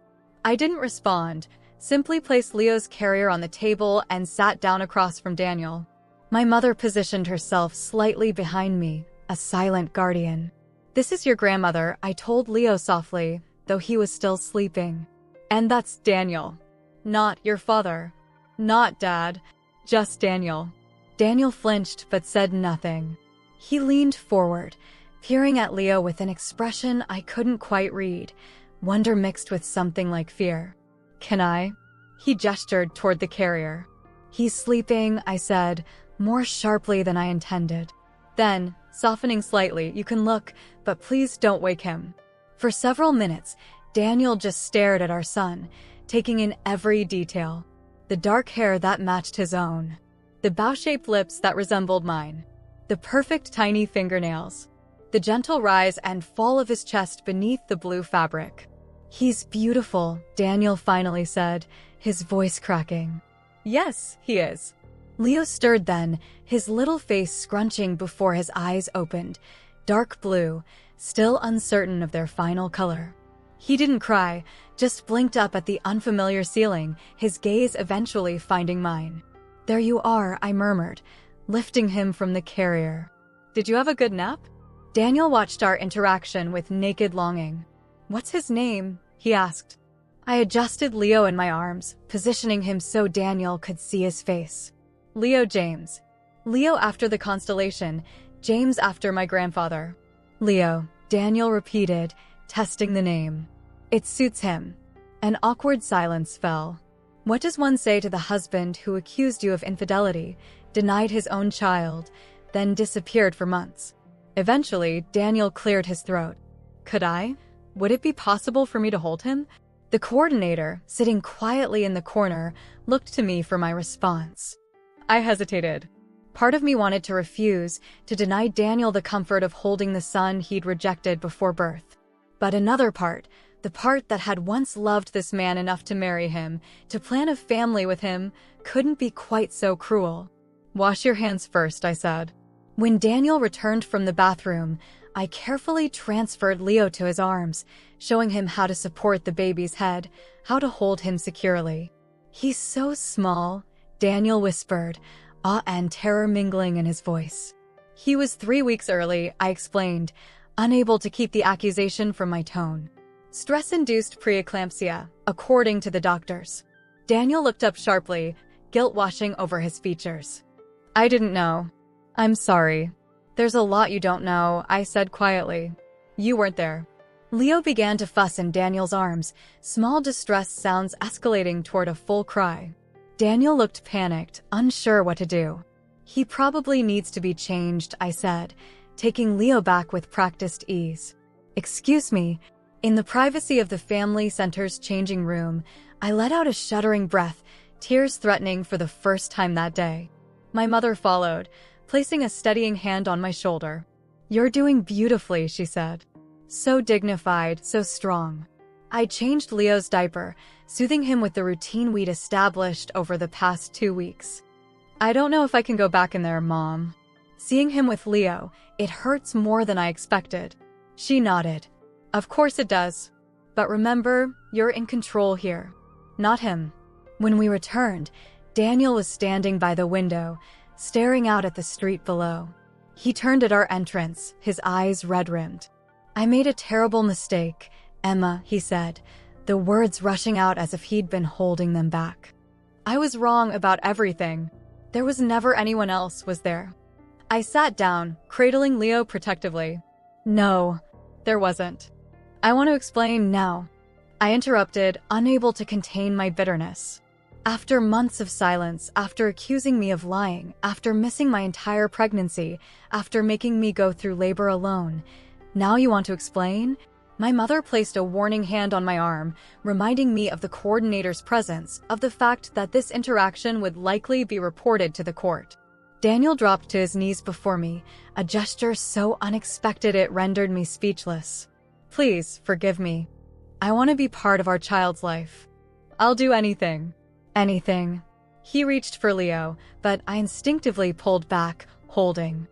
I didn't respond, simply placed Leo's carrier on the table and sat down across from Daniel. My mother positioned herself slightly behind me, a silent guardian. "This is your grandmother," I told Leo softly, though he was still sleeping. "And that's Daniel. Not your father. Not Dad. Just Daniel." Daniel flinched but said nothing. He leaned forward, peering at Leo with an expression I couldn't quite read, wonder mixed with something like fear. "Can I?" He gestured toward the carrier. "He's sleeping," I said, more sharply than I intended. Then, softening slightly, "You can look, but please don't wake him." For several minutes, Daniel just stared at our son, taking in every detail. The dark hair that matched his own. The bow-shaped lips that resembled mine. The perfect tiny fingernails. The gentle rise and fall of his chest beneath the blue fabric. "He's beautiful," Daniel finally said, his voice cracking. "Yes, he is." Leo stirred then, his little face scrunching before his eyes opened, dark blue, still uncertain of their final color. He didn't cry, just blinked up at the unfamiliar ceiling, his gaze eventually finding mine. "There you are," I murmured, lifting him from the carrier. "Did you have a good nap?" Daniel watched our interaction with naked longing. "What's his name?" he asked. I adjusted Leo in my arms, positioning him so Daniel could see his face. "Leo James. Leo after the constellation, James after my grandfather." "Leo," Daniel repeated, testing the name. "It suits him." An awkward silence fell. What does one say to the husband who accused you of infidelity, denied his own child, then disappeared for months? Eventually, Daniel cleared his throat. "Could I? Would it be possible for me to hold him?" The coordinator, sitting quietly in the corner, looked to me for my response. I hesitated. Part of me wanted to refuse, to deny Daniel the comfort of holding the son he'd rejected before birth. But another part, the part that had once loved this man enough to marry him, to plan a family with him, couldn't be quite so cruel. "Wash your hands first," I said. When Daniel returned from the bathroom, I carefully transferred Leo to his arms, showing him how to support the baby's head, how to hold him securely. "He's so small," Daniel whispered, awe and terror mingling in his voice. "He was 3 weeks early," I explained, unable to keep the accusation from my tone. "Stress-induced preeclampsia, according to the doctors." Daniel looked up sharply, guilt washing over his features. "I didn't know." "I'm sorry." "There's a lot you don't know," I said quietly. "You weren't there." Leo began to fuss in Daniel's arms, small distress sounds escalating toward a full cry. Daniel looked panicked, unsure what to do. "He probably needs to be changed," I said, taking Leo back with practiced ease. "Excuse me." In the privacy of the family center's changing room, I let out a shuddering breath, tears threatening for the first time that day. My mother followed, placing a steadying hand on my shoulder. "You're doing beautifully," she said. So dignified, so strong. I changed Leo's diaper, soothing him with the routine we'd established over the past 2 weeks. "I don't know if I can go back in there, Mom." Seeing him with Leo, it hurts more than I expected. She nodded. "Of course it does. But remember, you're in control here. Not him." When we returned, Daniel was standing by the window, staring out at the street below. He turned at our entrance, his eyes red-rimmed. "I made a terrible mistake, Emma," he said, the words rushing out as if he'd been holding them back. "I was wrong about everything. There was never anyone else, was there?" I sat down, cradling Leo protectively. "No, there wasn't. I want to explain now." I interrupted, unable to contain my bitterness. After months of silence, after accusing me of lying, after missing my entire pregnancy, after making me go through labor alone, now you want to explain? My mother placed a warning hand on my arm, reminding me of the coordinator's presence, of the fact that this interaction would likely be reported to the court. Daniel dropped to his knees before me, a gesture so unexpected it rendered me speechless. "Please, forgive me. I want to be part of our child's life. I'll do anything." Anything. He reached for Leo, but I instinctively pulled back, holding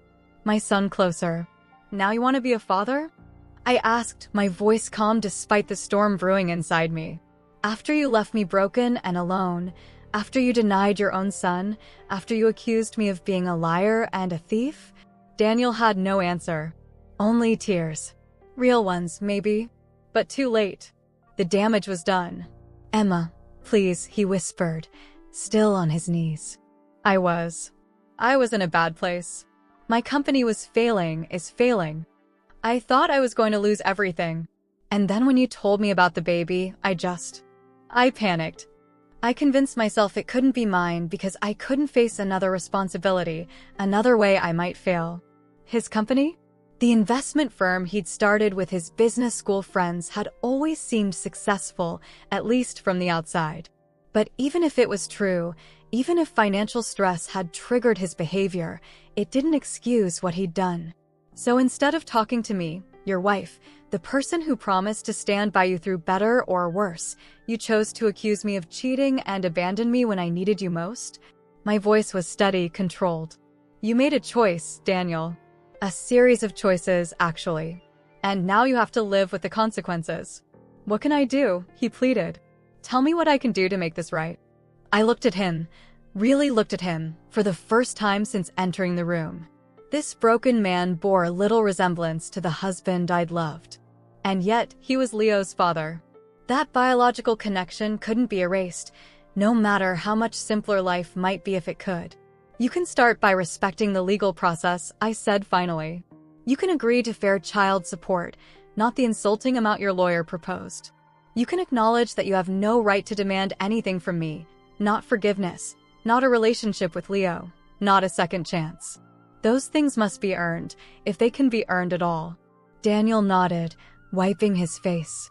my son closer. "Now you want to be a father?" I asked, my voice calm despite the storm brewing inside me. "After you left me broken and alone, After you denied your own son? After you accused me of being a liar and a thief?" Daniel had no answer. Only tears. Real ones, maybe. But too late. The damage was done. "Emma, please," he whispered, still on his knees. I was in a bad place. My company was failing, is failing. I thought I was going to lose everything. And then when you told me about the baby, I panicked. I convinced myself it couldn't be mine because I couldn't face another responsibility, another way I might fail. His company? The investment firm he'd started with his business school friends had always seemed successful, at least from the outside. But even if it was true, even if financial stress had triggered his behavior, it didn't excuse what he'd done. So instead of talking to me, your wife, the person who promised to stand by you through better or worse, you chose to accuse me of cheating and abandon me when I needed you most? My voice was steady, controlled. You made a choice, Daniel. A series of choices, actually. And now you have to live with the consequences. What can I do? He pleaded. Tell me what I can do to make this right. I looked at him, really looked at him, for the first time since entering the room. This broken man bore little resemblance to the husband I'd loved. And yet, he was Leo's father. That biological connection couldn't be erased, no matter how much simpler life might be if it could. You can start by respecting the legal process, I said finally. You can agree to fair child support, not the insulting amount your lawyer proposed. You can acknowledge that you have no right to demand anything from me, not forgiveness, not a relationship with Leo, not a second chance. Those things must be earned, if they can be earned at all. Daniel nodded, wiping his face.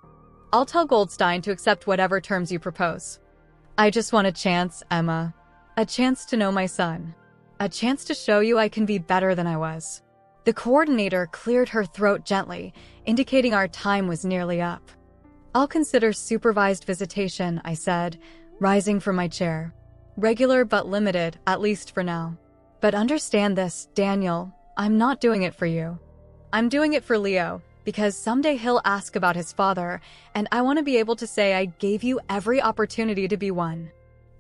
I'll tell Goldstein to accept whatever terms you propose. I just want a chance, Emma. A chance to know my son. A chance to show you I can be better than I was. The coordinator cleared her throat gently, indicating our time was nearly up. I'll consider supervised visitation, I said, rising from my chair. Regular but limited, at least for now. But understand this, Daniel, I'm not doing it for you. I'm doing it for Leo, because someday he'll ask about his father, and I want to be able to say I gave you every opportunity to be one.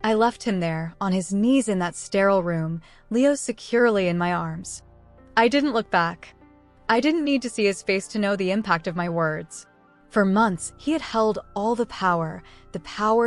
I left him there, on his knees in that sterile room, Leo securely in my arms. I didn't look back. I didn't need to see his face to know the impact of my words. For months, he had held all the power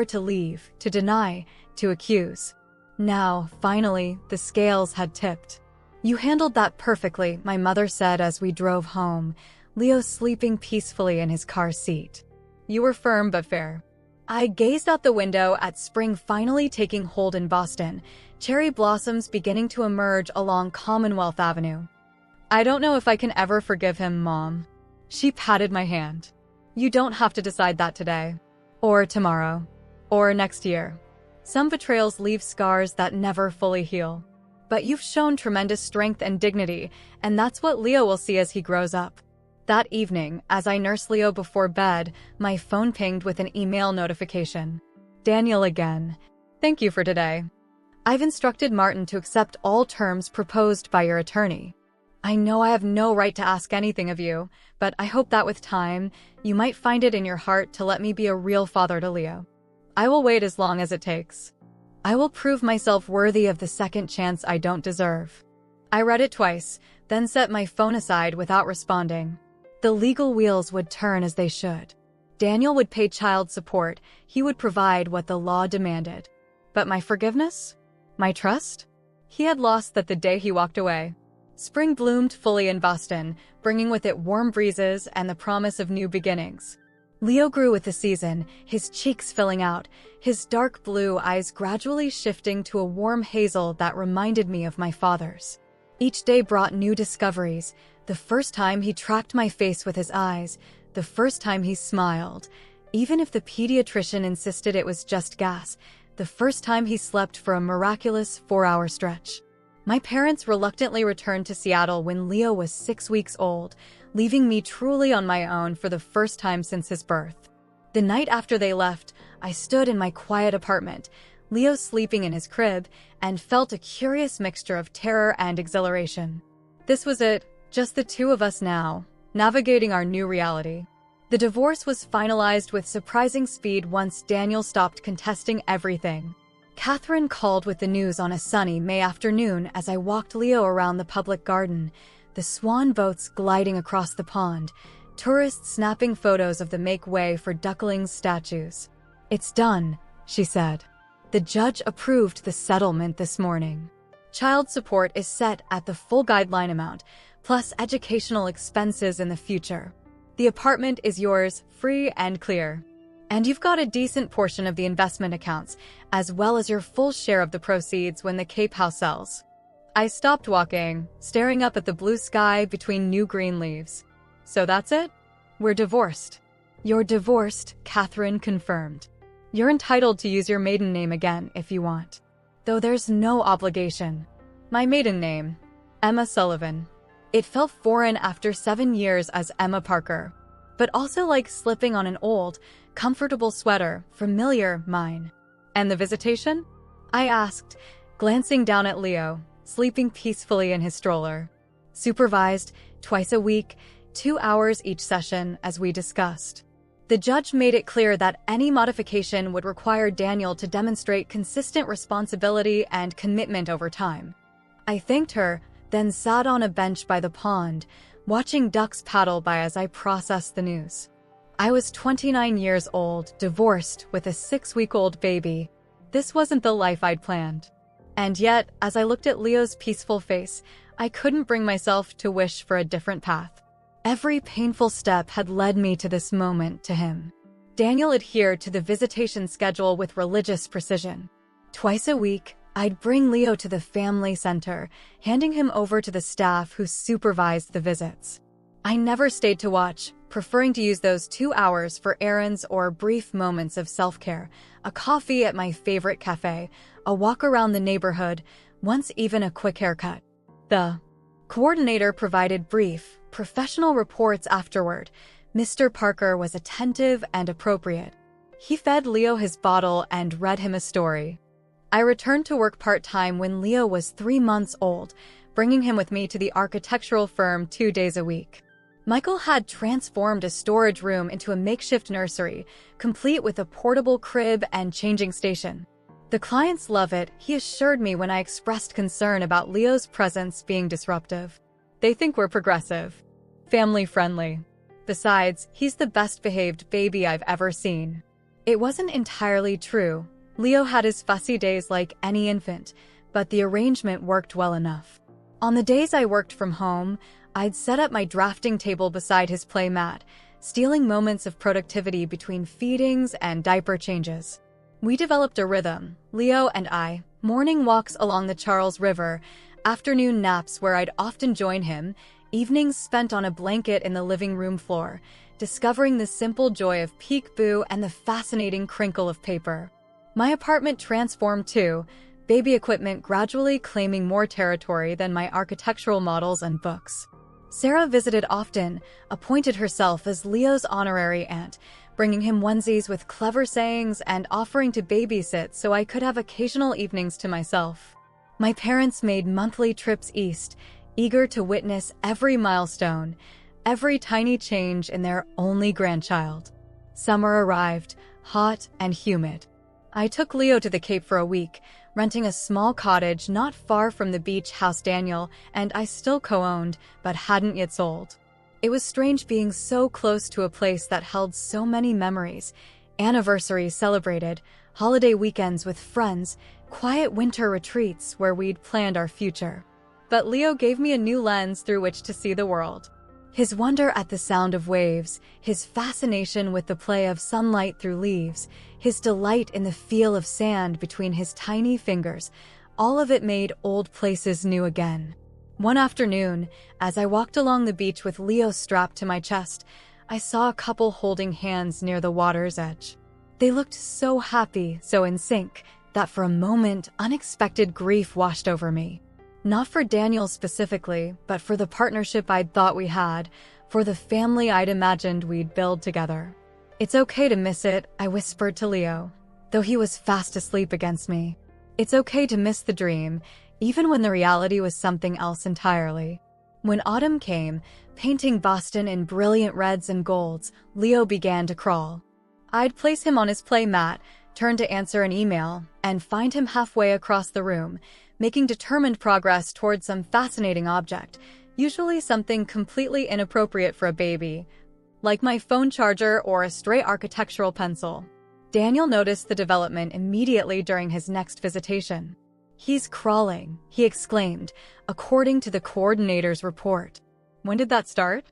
to leave, to deny, to accuse. Now, finally, the scales had tipped. You handled that perfectly, my mother said as we drove home, Leo sleeping peacefully in his car seat. You were firm but fair. I gazed out the window at spring finally taking hold in Boston, cherry blossoms beginning to emerge along Commonwealth Avenue. I don't know if I can ever forgive him, Mom. She patted my hand. You don't have to decide that today. Or tomorrow. Or next year. Some betrayals leave scars that never fully heal. But you've shown tremendous strength and dignity, and that's what Leo will see as he grows up. That evening, as I nursed Leo before bed, my phone pinged with an email notification. Daniel again. Thank you for today. I've instructed Martin to accept all terms proposed by your attorney. I know I have no right to ask anything of you, but I hope that with time, you might find it in your heart to let me be a real father to Leo. I will wait as long as it takes. I will prove myself worthy of the second chance I don't deserve. I read it twice, then set my phone aside without responding. The legal wheels would turn as they should. Daniel would pay child support. He would provide what the law demanded. But my forgiveness? My trust? He had lost that the day he walked away. Spring bloomed fully in Boston, bringing with it warm breezes and the promise of new beginnings. Leo grew with the season, his cheeks filling out, his dark blue eyes gradually shifting to a warm hazel that reminded me of my father's. Each day brought new discoveries. The first time he tracked my face with his eyes, the first time he smiled, even if the pediatrician insisted it was just gas, the first time he slept for a miraculous 4-hour stretch. My parents reluctantly returned to Seattle when Leo was 6 weeks old, leaving me truly on my own for the first time since his birth. The night after they left, I stood in my quiet apartment, Leo sleeping in his crib, and felt a curious mixture of terror and exhilaration. This was it. Just the two of us now, navigating our new reality. The divorce was finalized with surprising speed once Daniel stopped contesting everything. Catherine called with the news on a sunny May afternoon as I walked Leo around the public garden, the swan boats gliding across the pond, tourists snapping photos of the make way for ducklings statues. "It's done," she said. "The judge approved the settlement this morning. Child support is set at the full guideline amount, plus educational expenses in the future. The apartment is yours, free and clear. And you've got a decent portion of the investment accounts, as well as your full share of the proceeds when the Cape House sells." I stopped walking, staring up at the blue sky between new green leaves. "So that's it? We're divorced." "You're divorced," Catherine confirmed. "You're entitled to use your maiden name again if you want. Though there's no obligation." My maiden name, Emma Sullivan. It felt foreign after 7 years as Emma Parker, but also like slipping on an old, comfortable sweater, familiar mine. "And the visitation?" I asked, glancing down at Leo, sleeping peacefully in his stroller. "Supervised, twice a week, 2 hours each session, as we discussed." The judge made it clear that any modification would require Daniel to demonstrate consistent responsibility and commitment over time. I thanked her, then sat on a bench by the pond, watching ducks paddle by as I processed the news. I was 29 years old, divorced, with a 6-week-old baby. This wasn't the life I'd planned. And yet, as I looked at Leo's peaceful face, I couldn't bring myself to wish for a different path. Every painful step had led me to this moment to him. Daniel adhered to the visitation schedule with religious precision. Twice a week, I'd bring Leo to the family center, handing him over to the staff who supervised the visits. I never stayed to watch, preferring to use those 2 hours for errands or brief moments of self-care, a coffee at my favorite cafe, a walk around the neighborhood, once even a quick haircut. The coordinator provided brief, professional reports afterward. Mr. Parker was attentive and appropriate. He fed Leo his bottle and read him a story. I returned to work part-time when Leo was 3 months old, bringing him with me to the architectural firm 2 days a week. Michael had transformed a storage room into a makeshift nursery, complete with a portable crib and changing station. "The clients love it," he assured me when I expressed concern about Leo's presence being disruptive. "They think we're progressive. Family-friendly. Besides, he's the best-behaved baby I've ever seen." It wasn't entirely true. Leo had his fussy days like any infant, but the arrangement worked well enough. On the days I worked from home, I'd set up my drafting table beside his play mat, stealing moments of productivity between feedings and diaper changes. We developed a rhythm, Leo and I, morning walks along the Charles River, afternoon naps where I'd often join him, evenings spent on a blanket in the living room floor, discovering the simple joy of peek-boo and the fascinating crinkle of paper. My apartment transformed too, baby equipment gradually claiming more territory than my architectural models and books. Sarah visited often, appointed herself as Leo's honorary aunt, bringing him onesies with clever sayings and offering to babysit so I could have occasional evenings to myself. My parents made monthly trips east, eager to witness every milestone, every tiny change in their only grandchild. Summer arrived, hot and humid. I took Leo to the Cape for a week, renting a small cottage not far from the beach house Daniel and I still co-owned, but hadn't yet sold. It was strange being so close to a place that held so many memories, anniversaries celebrated, holiday weekends with friends, quiet winter retreats where we'd planned our future. But Leo gave me a new lens through which to see the world. His wonder at the sound of waves, his fascination with the play of sunlight through leaves, his delight in the feel of sand between his tiny fingers, all of it made old places new again. One afternoon, as I walked along the beach with Leo strapped to my chest, I saw a couple holding hands near the water's edge. They looked so happy, so in sync, that for a moment, unexpected grief washed over me. Not for Daniel specifically, but for the partnership I'd thought we had, for the family I'd imagined we'd build together. "It's okay to miss it," I whispered to Leo, though he was fast asleep against me. "It's okay to miss the dream, even when the reality was something else entirely." When autumn came, painting Boston in brilliant reds and golds, Leo began to crawl. I'd place him on his play mat, turn to answer an email, and find him halfway across the room, making determined progress towards some fascinating object, usually something completely inappropriate for a baby, like my phone charger or a stray architectural pencil. Daniel noticed the development immediately during his next visitation. "He's crawling," he exclaimed, according to the coordinator's report. When did that start?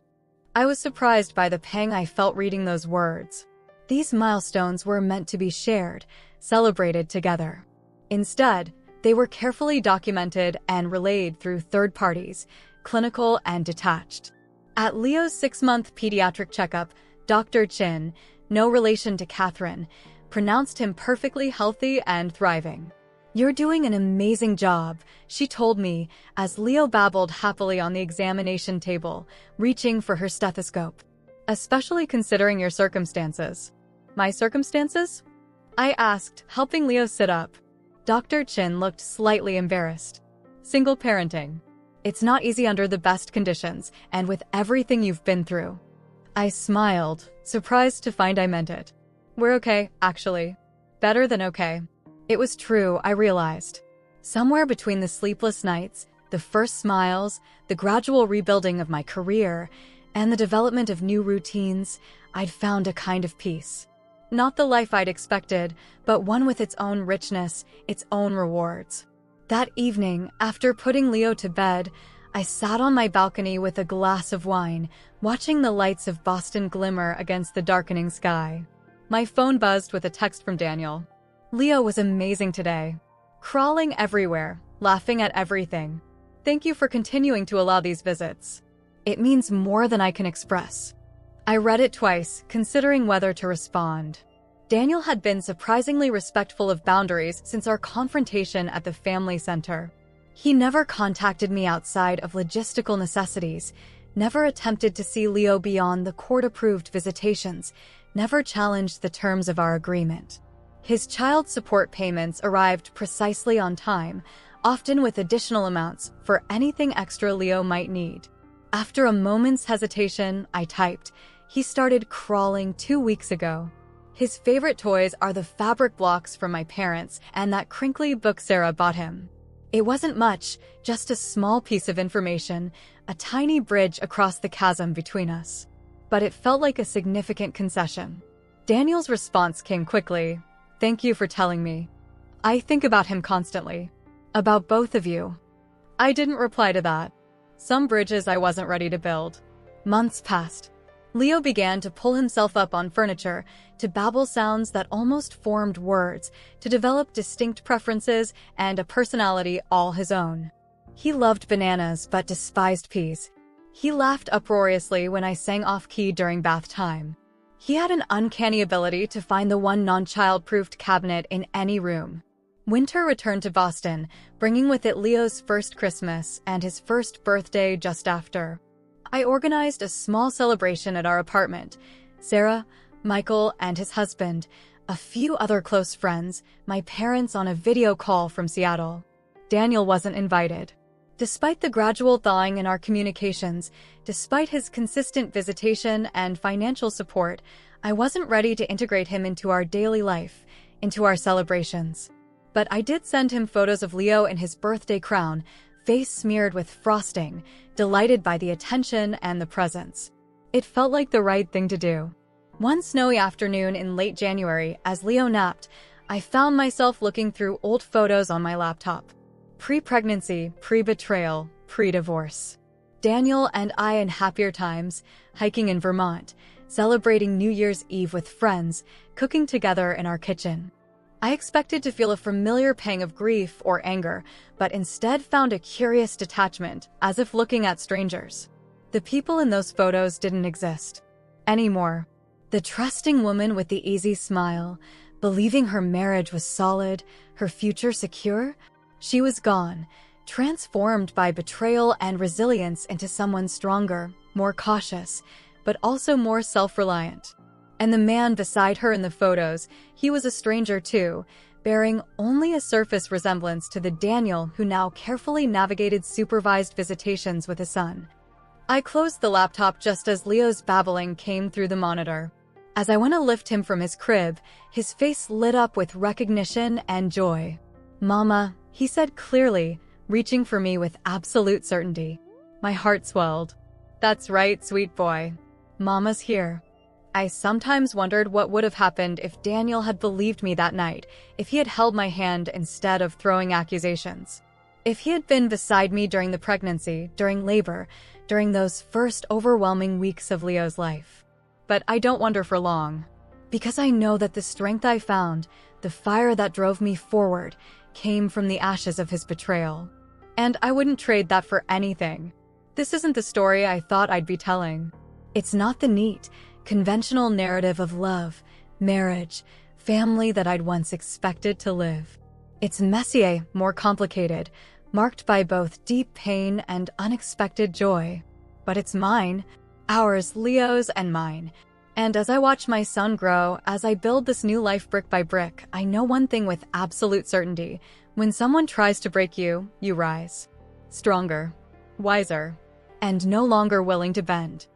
I was surprised by the pang I felt reading those words. These milestones were meant to be shared, celebrated together. Instead, they were carefully documented and relayed through third parties, clinical and detached. At Leo's 6-month pediatric checkup, Dr. Chin, no relation to Catherine, pronounced him perfectly healthy and thriving. "You're doing an amazing job," she told me as Leo babbled happily on the examination table, reaching for her stethoscope. "Especially considering your circumstances." "My circumstances?" I asked, helping Leo sit up. Dr. Chin looked slightly embarrassed. "Single parenting. It's not easy under the best conditions, and with everything you've been through." I smiled, surprised to find I meant it. "We're okay, actually. Better than okay." It was true, I realized. Somewhere between the sleepless nights, the first smiles, the gradual rebuilding of my career, and the development of new routines, I'd found a kind of peace. Not the life I'd expected, but one with its own richness, its own rewards. That evening, after putting Leo to bed, I sat on my balcony with a glass of wine, watching the lights of Boston glimmer against the darkening sky. My phone buzzed with a text from Daniel. "Leo was amazing today. Crawling everywhere, laughing at everything. Thank you for continuing to allow these visits. It means more than I can express." I read it twice, considering whether to respond. Daniel had been surprisingly respectful of boundaries since our confrontation at the family center. He never contacted me outside of logistical necessities, never attempted to see Leo beyond the court-approved visitations, never challenged the terms of our agreement. His child support payments arrived precisely on time, often with additional amounts for anything extra Leo might need. After a moment's hesitation, I typed, "He started crawling 2 weeks ago." His favorite toys are the fabric blocks from my parents and that crinkly book Sarah bought him. It wasn't much, just a small piece of information, a tiny bridge across the chasm between us. But it felt like a significant concession. Daniel's response came quickly. "Thank you for telling me. I think about him constantly. About both of you." I didn't reply to that. Some bridges I wasn't ready to build. Months passed. Leo began to pull himself up on furniture, to babble sounds that almost formed words, to develop distinct preferences and a personality all his own. He loved bananas but despised peas. He laughed uproariously when I sang off-key during bath time. He had an uncanny ability to find the one non-child-proofed cabinet in any room. Winter returned to Boston, bringing with it Leo's first Christmas and his first birthday just after. I organized a small celebration at our apartment. Sarah, Michael, and his husband, a few other close friends, my parents on a video call from Seattle. Daniel wasn't invited. Despite the gradual thawing in our communications, despite his consistent visitation and financial support, I wasn't ready to integrate him into our daily life, into our celebrations. But I did send him photos of Leo in his birthday crown, face smeared with frosting, delighted by the attention and the presents. It felt like the right thing to do. One snowy afternoon in late January, as Leo napped, I found myself looking through old photos on my laptop. Pre-pregnancy, pre-betrayal, pre-divorce. Daniel and I in happier times, hiking in Vermont, celebrating New Year's Eve with friends, cooking together in our kitchen. I expected to feel a familiar pang of grief or anger, but instead found a curious detachment, as if looking at strangers. The people in those photos didn't exist anymore. The trusting woman with the easy smile, believing her marriage was solid, her future secure, she was gone, transformed by betrayal and resilience into someone stronger, more cautious, but also more self-reliant. And the man beside her in the photos, he was a stranger too, bearing only a surface resemblance to the Daniel who now carefully navigated supervised visitations with his son. I closed the laptop just as Leo's babbling came through the monitor. As I went to lift him from his crib, his face lit up with recognition and joy. "Mama," he said clearly, reaching for me with absolute certainty. My heart swelled. "That's right, sweet boy. Mama's here." I sometimes wondered what would have happened if Daniel had believed me that night, if he had held my hand instead of throwing accusations. If he had been beside me during the pregnancy, during labor, during those first overwhelming weeks of Leo's life. But I don't wonder for long, because I know that the strength I found, the fire that drove me forward, came from the ashes of his betrayal. And I wouldn't trade that for anything. This isn't the story I thought I'd be telling. It's not the neat, conventional narrative of love, marriage, family that I'd once expected to live. It's messier, more complicated, marked by both deep pain and unexpected joy. But it's mine, ours, Leo's and mine. And as I watch my son grow, as I build this new life brick by brick, I know one thing with absolute certainty. When someone tries to break you, you rise. Stronger, wiser, and no longer willing to bend.